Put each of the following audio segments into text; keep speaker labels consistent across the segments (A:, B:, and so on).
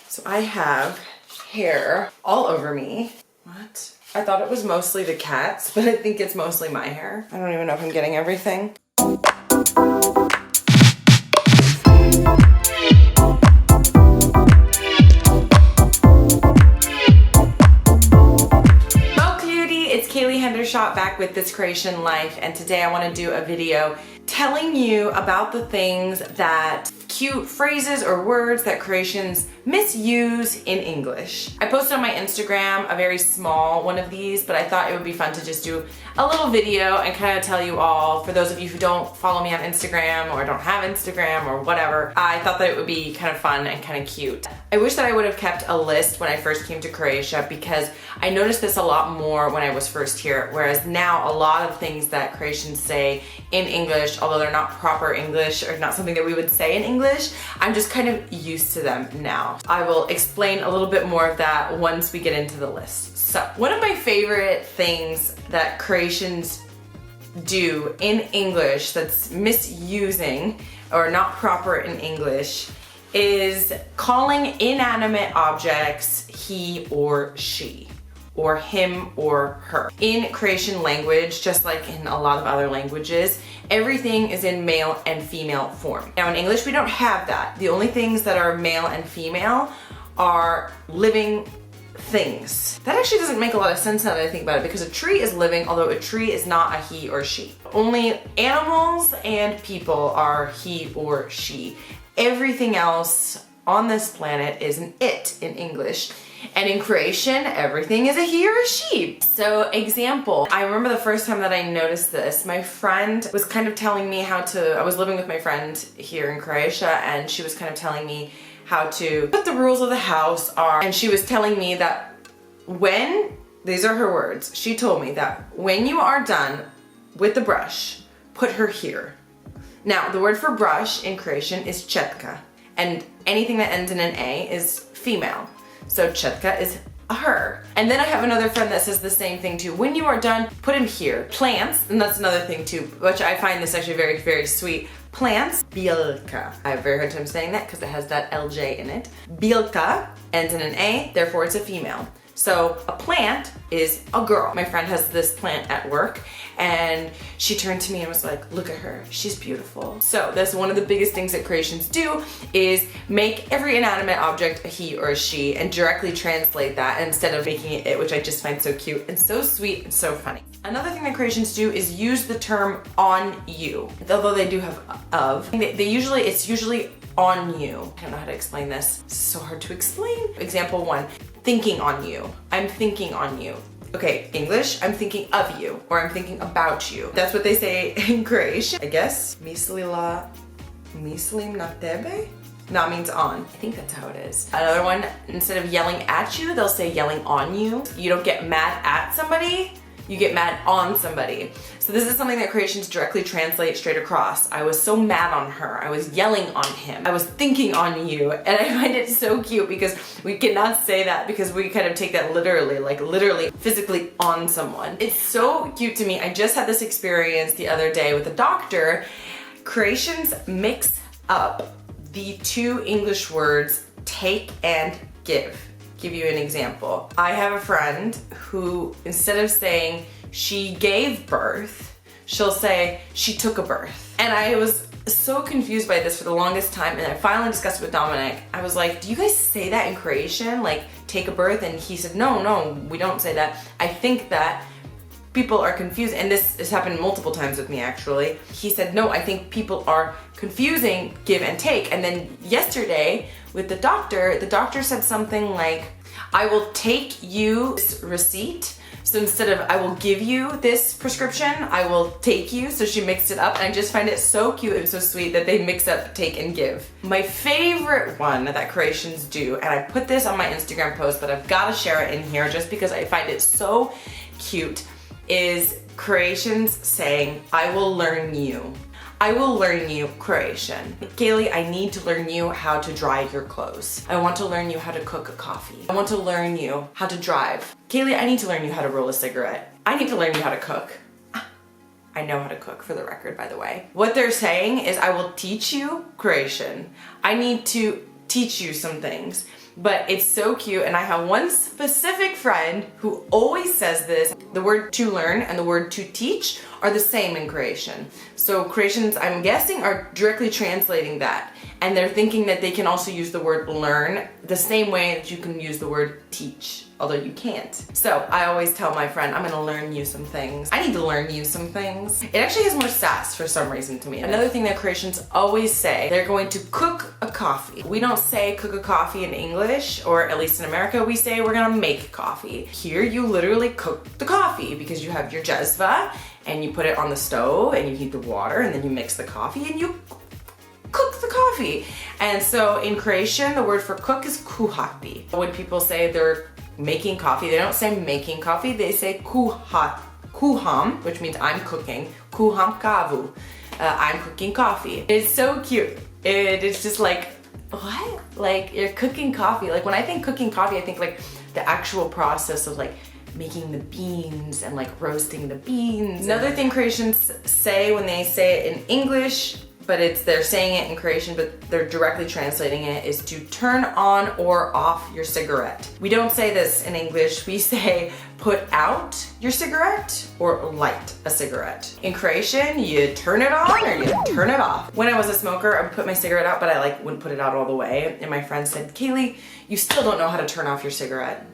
A: So I have hair all over me. What? I thought it was mostly the cat's, but I think it's mostly my hair. I don't even know if I'm getting everything. Back with This Croatian Life, and today I want to do a video telling you about the things that cute phrases or words that Croatians misuse in English. I posted on my Instagram a very small one of these, but I thought it would be fun to just do a little video and kind of tell you all, for those of you who don't follow me on Instagram or don't have Instagram or whatever, I thought that it would be kind of fun and kind of cute. I wish that I would have kept a list when I first came to Croatia, because I noticed this a lot more when I was first here, whereas now a lot of things that Croatians say in English, although they're not proper English or not something that we would say in English, I'm just kind of used to them now. I will explain a little bit more of that once we get into the list. So, one of my favorite things that Croatians do in English that's misusing or not proper in English is calling inanimate objects he or she, or him or her. In Croatian language, just like in a lot of other languages, everything is in male and female form. Now in English, we don't have that. The only things that are male and female are living things. That actually doesn't make a lot of sense now that I think about it, because a tree is living, although a tree is not a he or she. Only animals and people are he or she. Everything else on this planet is an it in English. And in Croatian, everything is a he or a she. So example, I remember the first time that I noticed this, my friend was kind of telling me how to, I was living with my friend here in Croatia, and she was kind of telling me how to, what the rules of the house are. And she was telling me that when, these are her words, she told me that when you are done with the brush, put her here. Now, the word for brush in Croatian is četka, and anything that ends in an A is female. So četka is a her. And then I have another friend that says the same thing too. When you are done, put him here. Plants, and that's another thing too, which I find this actually very, very sweet. Plants, bielka. I have a very hard time saying that because it has that LJ in it. Bielka ends in an A, therefore it's a female. So a plant is a girl. My friend has this plant at work, and she turned to me and was like, look at her, she's beautiful. So that's one of the biggest things that Croatians do, is make every inanimate object a he or a she and directly translate that instead of making it it, which I just find so cute and so sweet and so funny. Another thing that Croatians do is use the term on you. Although they do have of, it's usually on you. I don't know how to explain this. It's so hard to explain. Example one, thinking on you. I'm thinking on you. Okay, English, I'm thinking of you, or I'm thinking about you. That's what they say in Croatian, I guess. Mislim na tebe? That means on. I think that's how it is. Another one, instead of yelling at you, they'll say yelling on you. You don't get mad at somebody, you get mad on somebody. So this is something that Croatians directly translate straight across. I was so mad on her. I was yelling on him. I was thinking on you. And I find it so cute because we cannot say that, because we kind of take that literally, like literally physically on someone. It's so cute to me. I just had this experience the other day with a doctor. Croatians mix up the two English words take and give. Give you an example. I have a friend who, instead of saying she gave birth, she'll say she took a birth. And I was so confused by this for the longest time, and I finally discussed it with Dominic. I was like, do you guys say that in Croatian, like take a birth? And he said, no, we don't say that. I think that people are confused, and this has happened multiple times with me actually. He said, no, I think people are confusing give and take. And then yesterday with the doctor said something like, I will take you this receipt. So instead of I will give you this prescription, I will take you. So she mixed it up, and I just find it so cute and so sweet that they mix up take and give. My favorite one that Croatians do, and I put this on my Instagram post, but I've got to share it in here just because I find it so cute, is Croatians saying, I will learn you. I will learn you Croatian. Kaylee, I need to learn you how to dry your clothes. I want to learn you how to cook a coffee. I want to learn you how to drive. Kaylee, I need to learn you how to roll a cigarette. I need to learn you how to cook. I know how to cook, for the record, by the way. What they're saying is, I will teach you Croatian. I need to teach you some things. but it's so cute. And I have one specific friend who always says this. The word to learn and the word to teach are the same in Croatian. So Croatians, I'm guessing, are directly translating that. And they're thinking that they can also use the word learn the same way that you can use the word teach, although you can't. So I always tell my friend, I'm gonna learn you some things. I need to learn you some things. It actually has more sass for some reason to me. Another thing that Croatians always say, they're going to cook a coffee. We don't say cook a coffee in English, or at least in America, we say we're gonna make coffee. Here you literally cook the coffee because you have your jezva and you put it on the stove and you heat the water and then you mix the coffee and you cook the coffee. And so in Croatian, the word for cook is kuhati. When people say they're making coffee, they don't say making coffee, they say kuham, which means I'm cooking. Kuham kavu. I'm cooking coffee. It's so cute. It's just like, what? Like, you're cooking coffee. Like, when I think cooking coffee, I think like the actual process of like making the beans and like roasting the beans. Another thing Croatians say when they say it in English, but they're saying it in Croatian, but they're directly translating it, is to turn on or off your cigarette. We don't say this in English. We say put out your cigarette or light a cigarette. In Croatian, you turn it on or you turn it off. When I was a smoker, I would put my cigarette out, but I like wouldn't put it out all the way. And my friend said, Kaylee, you still don't know how to turn off your cigarette.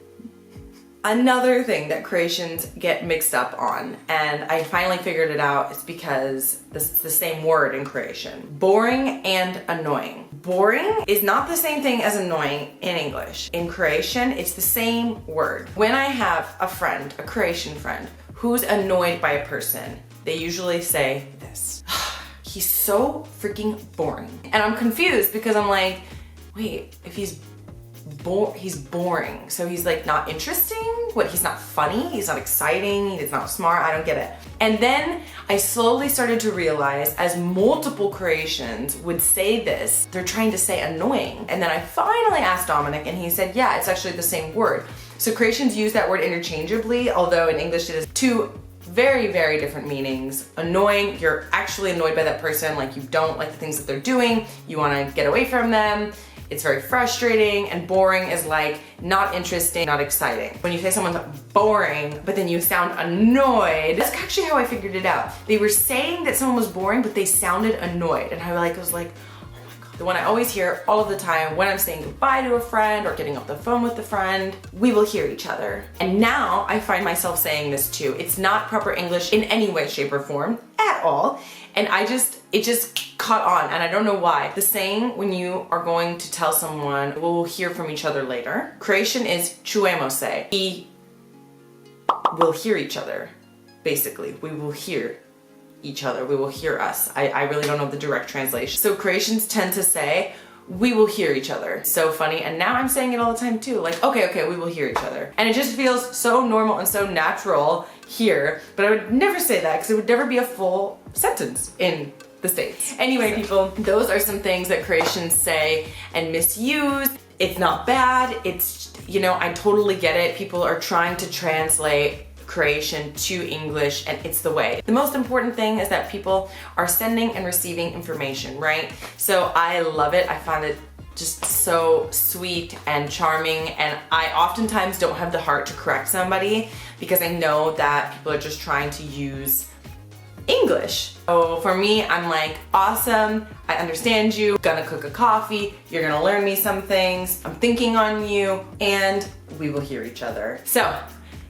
A: Another thing that Croatians get mixed up on, and I finally figured it out, it's because it's the same word in Croatian. Boring and annoying. Boring is not the same thing as annoying in English. In Croatian, it's the same word. When I have a friend, a Croatian friend, who's annoyed by a person, they usually say this. He's so freaking boring. And I'm confused because I'm like, wait, if he's boring. So he's like not interesting? What, he's not funny? He's not exciting? He's not smart? I don't get it. And then I slowly started to realize, as multiple Croatians would say this, they're trying to say annoying. And then I finally asked Dominic and he said, yeah, it's actually the same word. So Croatians use that word interchangeably, although in English it is two very, very different meanings. Annoying, you're actually annoyed by that person, like you don't like the things that they're doing, you want to get away from them. It's very frustrating. And boring is like not interesting, not exciting. When you say someone's boring, but then you sound annoyed, that's actually how I figured it out. They were saying that someone was boring, but they sounded annoyed. And I was like, oh my God. The one I always hear all of the time when I'm saying goodbye to a friend or getting off the phone with a friend, we will hear each other. And now I find myself saying this too. It's not proper English in any way, shape, or form at all. And it just caught on, and I don't know why. The saying when you are going to tell someone, we'll hear from each other later, Croatian is čujemo se. We will hear each other, basically. We will hear each other, we will hear us. I really don't know the direct translation. So Croatians tend to say, we will hear each other. So funny, and now I'm saying it all the time too. Like, okay, we will hear each other. And it just feels so normal and so natural here, but I would never say that because it would never be a full sentence in the States. Anyway, people, those are some things that Croatians say and misuse. It's not bad. It's, you know, I totally get it. People are trying to translate Croatian to English, and it's the way. The most important thing is that people are sending and receiving information, right? So I love it. I found it just so sweet and charming, and I oftentimes don't have the heart to correct somebody because I know that people are just trying to use English. So for me, I'm like, awesome, I understand you, gonna cook a coffee, you're gonna learn me some things, I'm thinking on you, and we will hear each other. So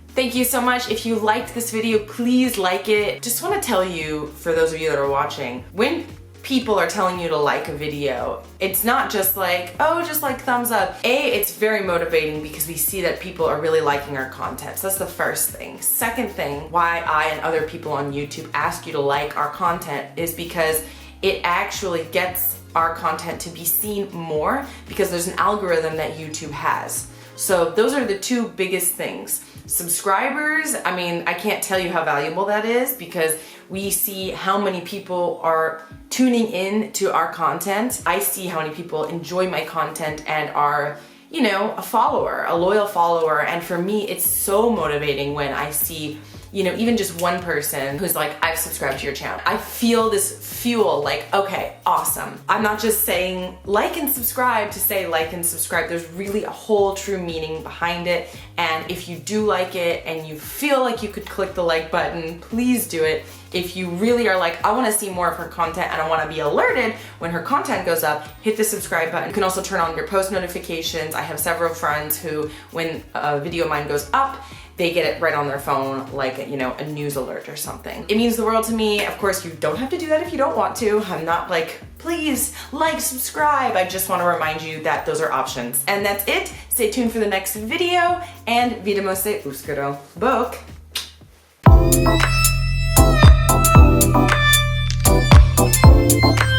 A: thank you so much. If you liked this video, please like it. Just want to tell you, for those of you that are watching, when people are telling you to like a video, it's not just like, oh, just like thumbs up. It's very motivating because we see that people are really liking our content. So that's the first thing. Second thing, why I and other people on YouTube ask you to like our content is because it actually gets our content to be seen more because there's an algorithm that YouTube has. So those are the two biggest things. Subscribers, I mean, I can't tell you how valuable that is because we see how many people are tuning in to our content. I see how many people enjoy my content and are, you know, a follower, a loyal follower. And for me, it's so motivating when I see you know, even just one person who's like, I've subscribed to your channel, I feel this fuel, like, okay, awesome. I'm not just saying like and subscribe to say like and subscribe. There's really a whole true meaning behind it. And if you do like it and you feel like you could click the like button, please do it. If you really are like, I want to see more of her content and I want to be alerted when her content goes up, hit the subscribe button. You can also turn on your post notifications. I have several friends who, when a video of mine goes up, they get it right on their phone, like, you know, a news alert or something. It means the world to me. Of course, you don't have to do that if you don't want to. I'm not like, please like, subscribe. I just want to remind you that those are options. And that's it. Stay tuned for the next video and vidimo se uskoro. Bok!
B: Thank you.